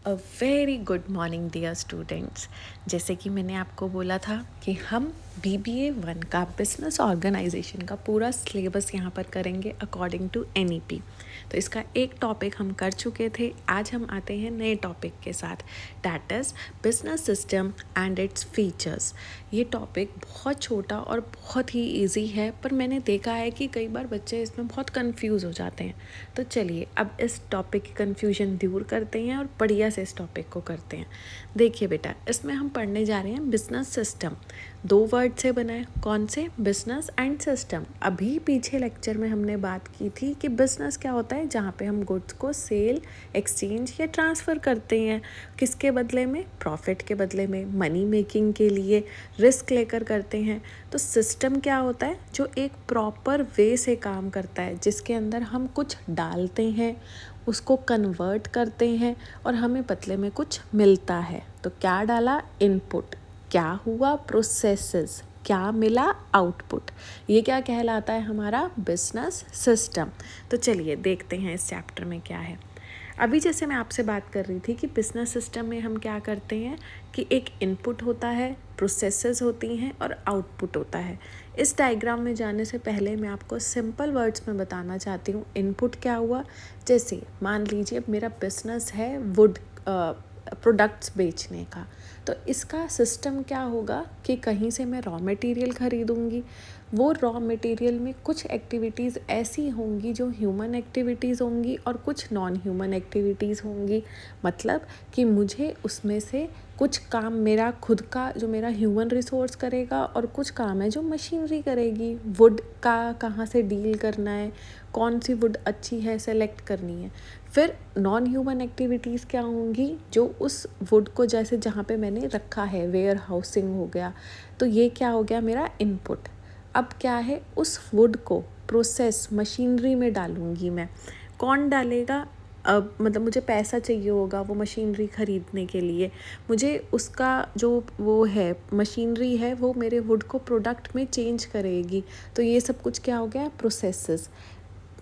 अ very good morning dear students. जैसे कि मैंने आपको बोला था कि हम BBA 1 का बिजनेस ऑर्गेनाइजेशन का पूरा सिलेबस यहाँ पर करेंगे अकॉर्डिंग टू NEP। तो इसका एक टॉपिक हम कर चुके थे। आज हम आते हैं नए टॉपिक के साथ, that is business system and its features. ये टॉपिक बहुत छोटा और बहुत ही ईजी है, पर मैंने देखा है कि कई बार बच्चे इसमें बहुत कंफ्यूज हो जाते हैं। तो चलिए अब इस टॉपिक की कन्फ्यूजन दूर करते हैं और बढ़िया से इस टॉपिक को करते हैं। देखिए बेटा, इसमें हम पढ़ने जा रहे हैं बिजनेस सिस्टम। 2 वर्ड से बना है, कौन से? Business and system. अभी पीछे लेक्चर में हमने बात की थी कि बिजनेस क्या होता है, जहाँ पे हम गुड्स को सेल, एक्सचेंज या ट्रांसफ़र करते हैं। किसके बदले में? प्रॉफिट के बदले में, मनी मेकिंग के लिए, रिस्क लेकर करते हैं। तो सिस्टम क्या होता है? जो एक प्रॉपर वे से काम करता है, जिसके अंदर हम कुछ डालते हैं, उसको कन्वर्ट करते हैं और हमें बदले में कुछ मिलता है। तो क्या डाला? इनपुट। क्या हुआ? प्रोसेसेस। क्या मिला? आउटपुट। ये क्या कहलाता है? हमारा बिजनेस सिस्टम। तो चलिए देखते हैं इस चैप्टर में क्या है। अभी जैसे मैं आपसे बात कर रही थी कि बिजनेस सिस्टम में हम क्या करते हैं कि एक इनपुट होता है, प्रोसेसेस होती हैं और आउटपुट होता है। इस डायग्राम में जाने से पहले मैं आपको सिंपल वर्ड्स में बताना चाहती हूँ इनपुट क्या हुआ। जैसे मान लीजिए मेरा बिजनेस है वुड प्रोडक्ट्स बेचने का, तो इसका सिस्टम क्या होगा कि कहीं से मैं रॉ मटेरियल ख़रीदूँगी। वो रॉ मटेरियल में कुछ एक्टिविटीज़ ऐसी होंगी जो ह्यूमन एक्टिविटीज़ होंगी और कुछ नॉन ह्यूमन एक्टिविटीज़ होंगी। मतलब कि मुझे उसमें से कुछ काम मेरा खुद का जो मेरा ह्यूमन रिसोर्स करेगा और कुछ काम है जो मशीनरी करेगी। वुड का कहाँ से डील करना है, कौन सी वुड अच्छी है सेलेक्ट करनी है। फिर नॉन ह्यूमन एक्टिविटीज़ क्या होंगी, जो उस वुड को जैसे जहाँ पे मैंने रखा है, वेयर हाउसिंग हो गया। तो ये क्या हो गया मेरा इनपुट। अब क्या है, उस वुड को प्रोसेस मशीनरी में डालूँगी मैं। कौन डालेगा? अब मतलब मुझे पैसा चाहिए होगा वो मशीनरी ख़रीदने के लिए। मुझे उसका जो वो है मशीनरी है, वो मेरे वुड को प्रोडक्ट में चेंज करेगी। तो ये सब कुछ क्या हो गया? प्रोसेसेस।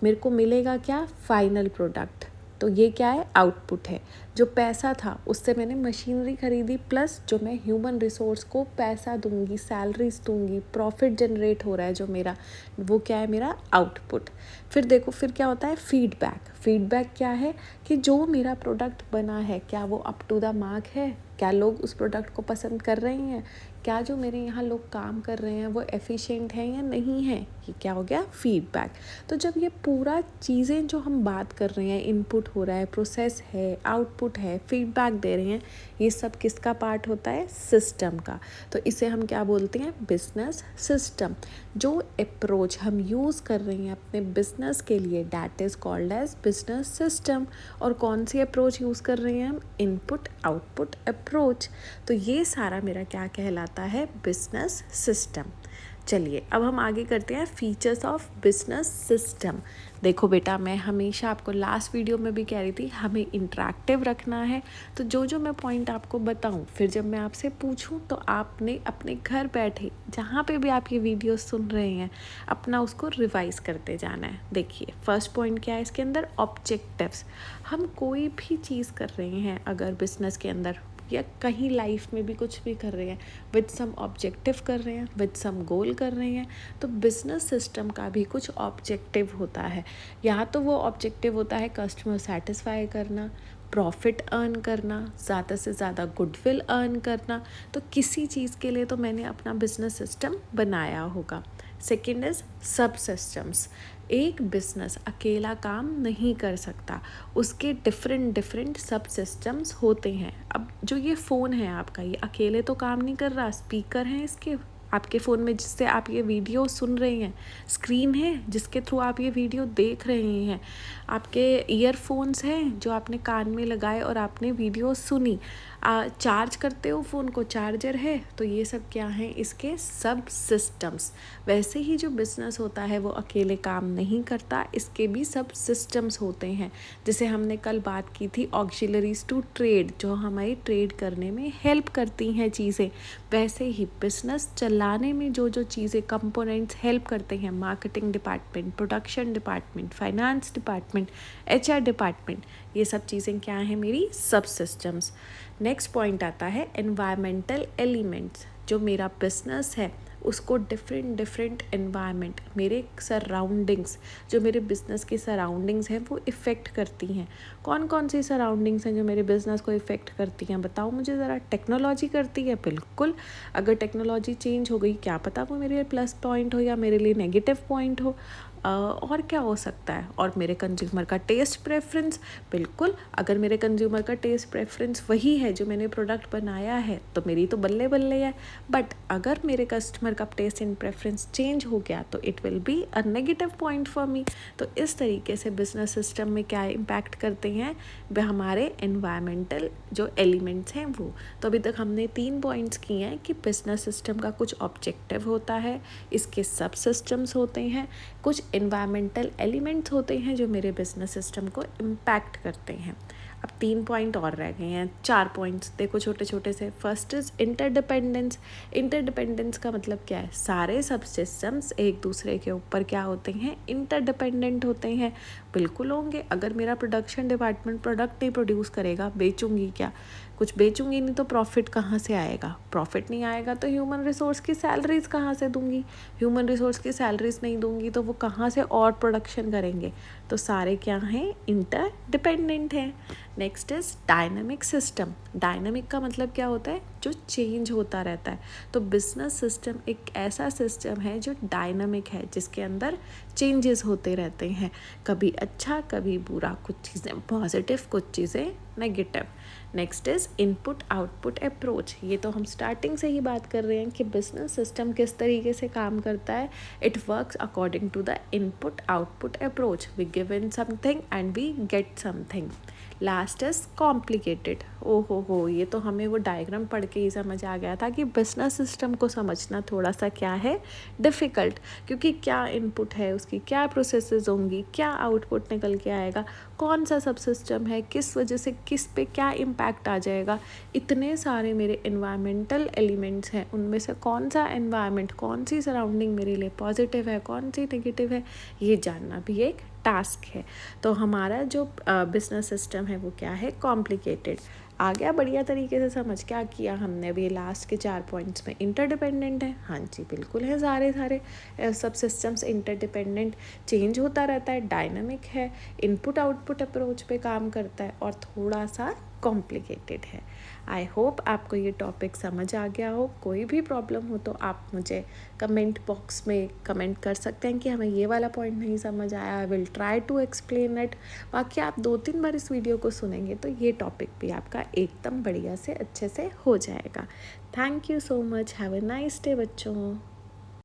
मेरे को मिलेगा क्या? Final product. तो ये क्या है? आउटपुट है। जो पैसा था उससे मैंने मशीनरी खरीदी, प्लस जो मैं ह्यूमन रिसोर्स को पैसा दूंगी, सैलरीज दूंगी, प्रॉफिट जनरेट हो रहा है जो मेरा, वो क्या है? मेरा आउटपुट। फिर देखो फिर क्या होता है? फीडबैक। फीडबैक क्या है कि जो मेरा प्रोडक्ट बना है, क्या वो अप टू द मार्क है? क्या लोग उस प्रोडक्ट को पसंद कर रहे हैं? क्या जो मेरे यहाँ लोग काम कर रहे हैं वो एफिशिएंट हैं या नहीं है? ये क्या हो गया? फीडबैक। तो जब ये पूरा चीज़ें जो हम बात कर रहे हैं, इनपुट हो रहा है, प्रोसेस है, आउटपुट है, फीडबैक दे रहे हैं, ये सब किसका पार्ट होता है? सिस्टम का। तो इसे हम क्या बोलते हैं? Business system. जो अप्रोच हम यूज़ कर रहे हैं अपने बिजनेस के लिए, that is called as business system. और कौन सी अप्रोच यूज़ कर रहे हैं हम? Input output approach. तो ये सारा मेरा क्या कहलाता है? Business system. चलिए अब हम आगे करते हैं फीचर्स ऑफ बिजनेस सिस्टम। देखो बेटा, मैं हमेशा आपको लास्ट वीडियो में भी कह रही थी हमें इंटरेक्टिव रखना है। तो जो जो मैं पॉइंट आपको बताऊं, फिर जब मैं आपसे पूछूं तो आपने अपने घर बैठे जहाँ पे भी आप ये वीडियो सुन रहे हैं अपना उसको रिवाइज करते जाना है। देखिए फर्स्ट पॉइंट क्या है इसके अंदर? ऑब्जेक्टिव्स। हम कोई भी चीज़ कर रहे हैं अगर बिजनेस के अंदर या कहीं लाइफ में भी कुछ भी कर रहे हैं, विद सम ऑब्जेक्टिव कर रहे हैं, विद सम गोल कर रहे हैं। तो बिजनेस सिस्टम का भी कुछ ऑब्जेक्टिव होता है। या तो वो ऑब्जेक्टिव होता है कस्टमर सेटिस्फाई करना, प्रॉफिट अर्न करना, ज़्यादा से ज़्यादा गुडविल अर्न करना। तो किसी चीज़ के लिए तो मैंने अपना बिजनेस सिस्टम बनाया होगा। सेकेंड इज़ सब सिस्टम्स। एक बिजनेस अकेला काम नहीं कर सकता, उसके डिफरेंट सब सिस्टम्स होते हैं। अब जो ये फ़ोन है आपका, ये अकेले तो काम नहीं कर रहा। स्पीकर हैं इसके आपके फ़ोन में जिससे आप ये वीडियो सुन रहे हैं, स्क्रीन है जिसके थ्रू आप ये वीडियो देख रहे हैं, आपके ईयरफोन्स हैं जो आपने कान में लगाए और आपने वीडियो सुनी, चार्ज करते हो फ़ोन को, चार्जर है। तो ये सब क्या है? इसके सब सिस्टम्स। वैसे ही जो बिज़नेस होता है वो अकेले काम नहीं करता, इसके भी सब सिस्टम्स होते हैं। जैसे हमने कल बात की थी ऑक्सिलरीज टू ट्रेड, जो हमारी ट्रेड करने में हेल्प करती हैं चीज़ें। वैसे ही बिज़नेस चलना चलाने में जो जो चीज़ें कंपोनेंट्स हेल्प करते हैं, marketing department, production department, finance department, HR department, ये सब चीज़ें क्या हैं, मेरी सब सिस्टम्स। नेक्स्ट पॉइंट आता है एनवायरमेंटल एलिमेंट्स। जो मेरा बिजनेस है उसको डिफरेंट एनवायरनमेंट, मेरे सराउंडिंग्स, जो मेरे बिज़नेस की सराउंडिंग्स हैं वो इफ़ेक्ट करती हैं। कौन कौन सी सराउंडिंग्स हैं जो मेरे बिज़नेस को इफ़ेक्ट करती हैं, बताओ मुझे ज़रा। टेक्नोलॉजी करती है, बिल्कुल। अगर टेक्नोलॉजी चेंज हो गई, क्या पता वो मेरे लिए प्लस पॉइंट हो या मेरे लिए नेगेटिव पॉइंट हो। और क्या हो सकता है, और मेरे कंज्यूमर का टेस्ट प्रेफरेंस, बिल्कुल। अगर मेरे कंज्यूमर का टेस्ट प्रेफरेंस वही है जो मैंने प्रोडक्ट बनाया है तो मेरी तो बल्ले बल्ले है। बट अगर मेरे कस्टमर का टेस्ट एंड प्रेफरेंस चेंज हो गया तो it will be a negative point for me. तो इस तरीके से बिजनेस सिस्टम में क्या इम्पैक्ट करते हैं वह हमारे एनवायरमेंटल जो एलिमेंट्स हैं वो। तो अभी तक हमने 3 पॉइंट्स किए हैं कि बिजनेस सिस्टम का कुछ ऑब्जेक्टिव होता है, इसके सब सिस्टम्स होते हैं, कुछ एनवायरमेंटल एलिमेंट्स होते हैं जो मेरे बिजनेस सिस्टम को इम्पैक्ट करते हैं। अब 3 पॉइंट और रह गए हैं, 4 पॉइंट्स देखो छोटे छोटे से। First is interdependence. इंटरडिपेंडेंस का मतलब क्या है, सारे सब सिस्टम्स एक दूसरे के ऊपर क्या होते हैं, इंटरडिपेंडेंट होते हैं। बिल्कुल होंगे। अगर मेरा प्रोडक्शन डिपार्टमेंट प्रोडक्ट नहीं प्रोड्यूस करेगा, बेचूंगी क्या, कुछ बेचूंगी नहीं तो प्रॉफिट कहाँ से आएगा, प्रॉफिट नहीं आएगा तो ह्यूमन रिसोर्स की सैलरीज कहाँ से दूंगी, ह्यूमन रिसोर्स की सैलरीज नहीं दूंगी तो वो कहाँ से और प्रोडक्शन करेंगे। तो सारे क्या हैं, इंटरडिपेंडेंट हैं। Next is dynamic system. Dynamic का मतलब क्या होता है, जो चेंज होता रहता है। तो बिजनेस सिस्टम एक ऐसा सिस्टम है जो डायनामिक है, जिसके अंदर चेंजेस होते रहते हैं, कभी अच्छा कभी बुरा, कुछ चीज़ें पॉजिटिव कुछ चीज़ें negative. Next is input output approach. ये तो हम स्टार्टिंग से ही बात कर रहे हैं कि बिजनेस सिस्टम किस तरीके से काम करता है। It works according to the input output approach. We give in something and we get something. Last is complicated. हो, ये तो हमें वो डायग्राम पढ़ के ही समझ आ गया था कि बिजनेस सिस्टम को समझना थोड़ा सा क्या है, डिफ़िकल्ट। क्योंकि क्या इनपुट है, उसकी क्या प्रोसेसेस होंगी, क्या आउटपुट निकल के आएगा, कौन सा सब सिस्टम है, किस वजह से किस पे क्या इम्पैक्ट आ जाएगा। इतने सारे मेरे एनवायरमेंटल एलिमेंट्स हैं, उनमें से कौन सा एनवायरनमेंट, कौन सी सराउंडिंग मेरे लिए पॉजिटिव है, कौन सी नेगेटिव है, ये जानना भी एक टास्क है। तो हमारा जो बिजनेस सिस्टम है वो क्या है, कॉम्प्लिकेटेड। आ गया बढ़िया तरीके से समझ। क्या किया हमने अभी लास्ट के 4 पॉइंट्स में, इंटरडिपेंडेंट है, हाँ जी बिल्कुल है, सारे सब सिस्टम्स इंटरडिपेंडेंट, चेंज होता रहता है, डायनामिक है, इनपुट आउटपुट अप्रोच पे काम करता है और थोड़ा सा कॉम्प्लिकेटेड है। आई होप आपको ये टॉपिक समझ आ गया हो। कोई भी प्रॉब्लम हो तो आप मुझे कमेंट बॉक्स में कमेंट कर सकते हैं कि हमें ये वाला पॉइंट नहीं समझ आया, I will try to explain it. बाकी आप 2-3 बार इस वीडियो को सुनेंगे तो ये टॉपिक भी आपका एकदम बढ़िया से अच्छे से हो जाएगा। Thank you so much, have a nice day बच्चों।